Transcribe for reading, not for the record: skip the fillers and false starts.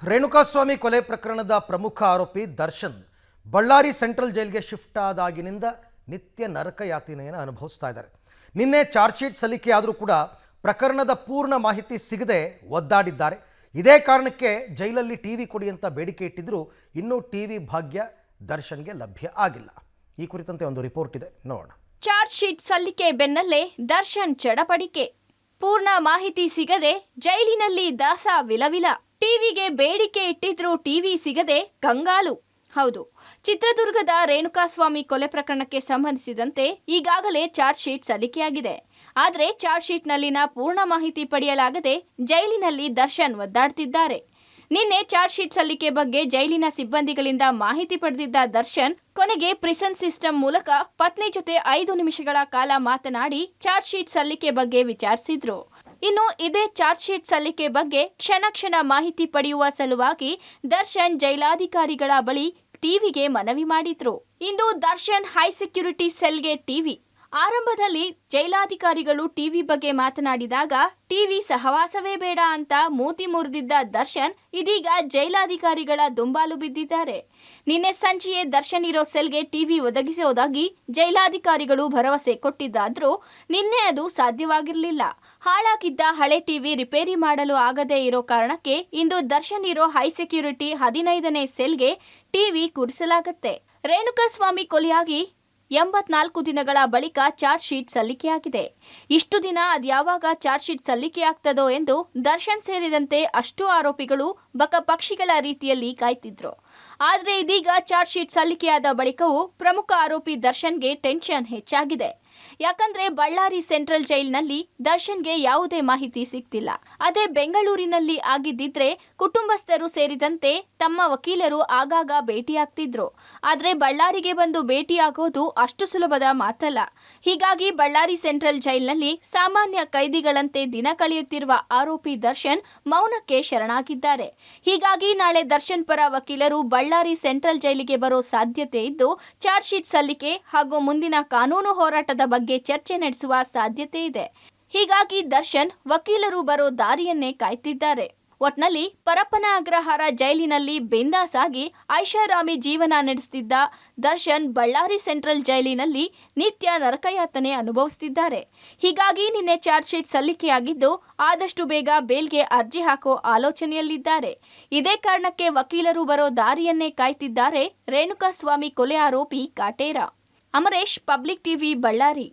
ರೇಣುಕಾಸ್ವಾಮಿ ಕೊಲೆ ಪ್ರಕರಣದ ಪ್ರಮುಖ ಆರೋಪಿ ದರ್ಶನ್ ಬಳ್ಳಾರಿ ಸೆಂಟ್ರಲ್ ಜೈಲಿಗೆ ಶಿಫ್ಟ್ ಆದಾಗಿನಿಂದ ನಿತ್ಯ ನರಕ ಯಾತನೆಯನ್ನು ಅನುಭವಿಸ್ತಾ ಇದ್ದಾರೆ. ನಿನ್ನೆ ಚಾರ್ಜ್ ಶೀಟ್ ಸಲ್ಲಿಕೆ ಆದರೂ ಕೂಡ ಪ್ರಕರಣದ ಪೂರ್ಣ ಮಾಹಿತಿ ಸಿಗದೆ ಒದ್ದಾಡಿದ್ದಾರೆ. ಇದೇ ಕಾರಣಕ್ಕೆ ಜೈಲಲ್ಲಿ ಟಿವಿ ಕೊಡಿ ಅಂತ ಬೇಡಿಕೆ ಇಟ್ಟಿದ್ದರೂ ಇನ್ನೂ ಟಿವಿ ಭಾಗ್ಯ ದರ್ಶನ್ಗೆ ಲಭ್ಯ ಆಗಿಲ್ಲ. ಈ ಕುರಿತಂತೆ ಒಂದು ರಿಪೋರ್ಟ್ ಇದೆ, ನೋಡೋಣ. ಚಾರ್ಜ್ ಶೀಟ್ ಸಲ್ಲಿಕೆ ಬೆನ್ನಲ್ಲೇ ದರ್ಶನ್ ಚಡಪಡಿಕೆ. ಪೂರ್ಣ ಮಾಹಿತಿ ಸಿಗದೆ ಜೈಲಿನಲ್ಲಿ ದಾಸ ವಿಲವಿಲ. ಟಿವಿಗೆ ಬೇಡಿಕೆ ಇಟ್ಟಿದ್ರೂ ಟಿವಿ ಸಿಗದೆ ಕಂಗಾಲು. ಹೌದು, ಚಿತ್ರದುರ್ಗದ ರೇಣುಕಾಸ್ವಾಮಿ ಕೊಲೆ ಪ್ರಕರಣಕ್ಕೆ ಸಂಬಂಧಿಸಿದಂತೆ ಈಗಾಗಲೇ ಚಾರ್ಜ್ ಶೀಟ್ ಸಲ್ಲಿಕೆಯಾಗಿದೆ. ಆದರೆ ಚಾರ್ಜ್ ಶೀಟ್ನಲ್ಲಿನ ಪೂರ್ಣ ಮಾಹಿತಿ ಪಡೆಯಲಾಗದೆ ಜೈಲಿನಲ್ಲಿ ದರ್ಶನ್ ಒದ್ದಾಡ್ತಿದ್ದಾರೆ. ನಿನ್ನೆ ಚಾರ್ಜ್ ಶೀಟ್ ಸಲ್ಲಿಕೆ ಬಗ್ಗೆ ಜೈಲಿನ ಸಿಬ್ಬಂದಿಗಳಿಂದ ಮಾಹಿತಿ ಪಡೆದಿದ್ದ ದರ್ಶನ್ ಕೊನೆಗೆ ಪ್ರಿಸನ್ ಸಿಸ್ಟಮ್ ಮೂಲಕ ಪತ್ನಿ ಜೊತೆ 5 ನಿಮಿಷಗಳ ಕಾಲ ಮಾತನಾಡಿ ಚಾರ್ಜ್ ಶೀಟ್ ಸಲ್ಲಿಕೆ ಬಗ್ಗೆ ವಿಚಾರಿಸಿದ್ರು. ಇನ್ನು ಇದೇ ಚಾರ್ಜ್ ಶೀಟ್ ಸಲ್ಲಿಕೆ ಬಗ್ಗೆ ಕ್ಷಣ ಮಾಹಿತಿ ಪಡೆಯುವ ಸಲುವಾಗಿ ದರ್ಶನ್ ಜೈಲಾಧಿಕಾರಿಗಳ ಬಳಿ ಟಿವಿಗೆ ಮನವಿ ಮಾಡಿದ್ರು. ಇಂದು ದರ್ಶನ್ ಹೈ ಸೆಕ್ಯೂರಿಟಿ ಸೆಲ್ಗೆ ಟಿವಿ. ಆರಂಭದಲ್ಲಿ ಜೈಲಾಧಿಕಾರಿಗಳು ಟಿವಿ ಬಗ್ಗೆ ಮಾತನಾಡಿದಾಗ ಟಿವಿ ಸಹವಾಸವೇ ಬೇಡ ಅಂತ ಮೂತಿ ಮುರಿದಿದ್ದ ದರ್ಶನ್ ಇದೀಗ ಜೈಲಾಧಿಕಾರಿಗಳ ದುಂಬಾಲು ಬಿದ್ದಿದ್ದಾರೆ. ನಿನ್ನೆ ಸಂಜೆಯೇ ದರ್ಶನ್ ಇರೋ ಸೆಲ್ಗೆ ಟಿವಿ ಒದಗಿಸುವುದಾಗಿ ಜೈಲಾಧಿಕಾರಿಗಳು ಭರವಸೆ ಕೊಟ್ಟಿದ್ದಾದ್ರೂ ನಿನ್ನೆ ಅದು ಸಾಧ್ಯವಾಗಿರಲಿಲ್ಲ. ಹಾಳಾಗಿದ್ದ ಹಳೆ ಟಿವಿ ರಿಪೇರಿ ಮಾಡಲು ಆಗದೇ ಇರೋ ಕಾರಣಕ್ಕೆ ಇಂದು ದರ್ಶನ್ ಇರೋ ಹೈ ಸೆಕ್ಯೂರಿಟಿ 15ನೇ ಸೆಲ್ಗೆ ಟಿವಿ ಕೂರಿಸಲಾಗುತ್ತೆ. ರೇಣುಕಾಸ್ವಾಮಿ ಕೊಲೆಯಾಗಿ 84 ದಿನಗಳ ಬಳಿಕ ಚಾರ್ಜ್ ಶೀಟ್ ಸಲ್ಲಿಕೆಯಾಗಿದೆ. ಇಷ್ಟು ದಿನ ಅದ್ಯಾವಾಗ ಚಾರ್ಜ್ ಶೀಟ್ ಸಲ್ಲಿಕೆಯಾಗ್ತದೋ ಎಂದು ದರ್ಶನ್ ಸೇರಿದಂತೆ ಅಷ್ಟು ಆರೋಪಿಗಳು ಬಕಪಕ್ಷಿಗಳ ರೀತಿಯಲ್ಲಿ ಕಾಯ್ತಿದ್ರು. ಆದರೆ ಇದೀಗ ಚಾರ್ಜ್ ಶೀಟ್ ಸಲ್ಲಿಕೆಯಾದ ಬಳಿಕವೂ ಪ್ರಮುಖ ಆರೋಪಿ ದರ್ಶನ್ಗೆ ಟೆನ್ಷನ್ ಹೆಚ್ಚಾಗಿದೆ. ಯಾಕಂದ್ರೆ ಬಳ್ಳಾರಿ ಸೆಂಟ್ರಲ್ ಜೈಲಿನಲ್ಲಿ ದರ್ಶನ್ಗೆ ಯಾವುದೇ ಮಾಹಿತಿ ಸಿಗ್ತಿಲ್ಲ. ಅದೇ ಬೆಂಗಳೂರಿನಲ್ಲಿ ಆಗಿದ್ದಿದ್ರೆ ಕುಟುಂಬಸ್ಥರು ಸೇರಿದಂತೆ ತಮ್ಮ ವಕೀಲರು ಆಗಾಗ ಭೇಟಿಯಾಗ್ತಿದ್ರು. ಆದ್ರೆ ಬಳ್ಳಾರಿಗೆ ಬಂದು ಭೇಟಿಯಾಗೋದು ಅಷ್ಟು ಸುಲಭದ ಮಾತಲ್ಲ. ಹೀಗಾಗಿ ಬಳ್ಳಾರಿ ಸೆಂಟ್ರಲ್ ಜೈಲಿನಲ್ಲಿ ಸಾಮಾನ್ಯ ಕೈದಿಗಳಂತೆ ದಿನ ಕಳೆಯುತ್ತಿರುವ ಆರೋಪಿ ದರ್ಶನ್ ಮೌನಕ್ಕೆ ಶರಣಾಗಿದ್ದಾರೆ. ಹೀಗಾಗಿ ನಾಳೆ ದರ್ಶನ್ ಪರ ವಕೀಲರು ಬಳ್ಳಾರಿ ಸೆಂಟ್ರಲ್ ಜೈಲಿಗೆ ಬರೋ ಸಾಧ್ಯತೆ ಇದ್ದು ಚಾರ್ಜ್ ಶೀಟ್ ಸಲ್ಲಿಕೆ ಹಾಗೂ ಮುಂದಿನ ಕಾನೂನು ಹೋರಾಟದ ಬಗ್ಗೆ ಚರ್ಚೆ ನಡೆಸುವ ಸಾಧ್ಯತೆ ಇದೆ. ಹೀಗಾಗಿ ದರ್ಶನ್ ವಕೀಲರು ಬರೋ ದಾರಿಯನ್ನೇ ಕಾಯ್ತಿದ್ದಾರೆ. ಒಟ್ನಲ್ಲಿ ಪರಪ್ಪನ ಅಗ್ರಹಾರ ಜೈಲಿನಲ್ಲಿ ಬಿಂದಾಸ್ ಆಗಿ ಐಷಾರಾಮಿ ಜೀವನ ನಡೆಸುತ್ತಿದ್ದ ದರ್ಶನ್ ಬಳ್ಳಾರಿ ಸೆಂಟ್ರಲ್ ಜೈಲಿನಲ್ಲಿ ನಿತ್ಯ ನರಕಯಾತನೆ ಅನುಭವಿಸುತ್ತಿದ್ದಾರೆ. ಹೀಗಾಗಿ ನಿನ್ನೆ ಚಾರ್ಜ್ ಶೀಟ್ ಸಲ್ಲಿಕೆಯಾಗಿದ್ದು ಆದಷ್ಟು ಬೇಗ ಬೇಲ್ಗೆ ಅರ್ಜಿ ಹಾಕೋ ಆಲೋಚನೆಯಲ್ಲಿದ್ದಾರೆ. ಇದೇ ಕಾರಣಕ್ಕೆ ವಕೀಲರು ಬರೋ ದಾರಿಯನ್ನೇ ಕಾಯ್ತಿದ್ದಾರೆ ರೇಣುಕಾಸ್ವಾಮಿ ಕೊಲೆ ಆರೋಪಿ ಕಾಟೇರ. Amaresh, public TV, Ballari.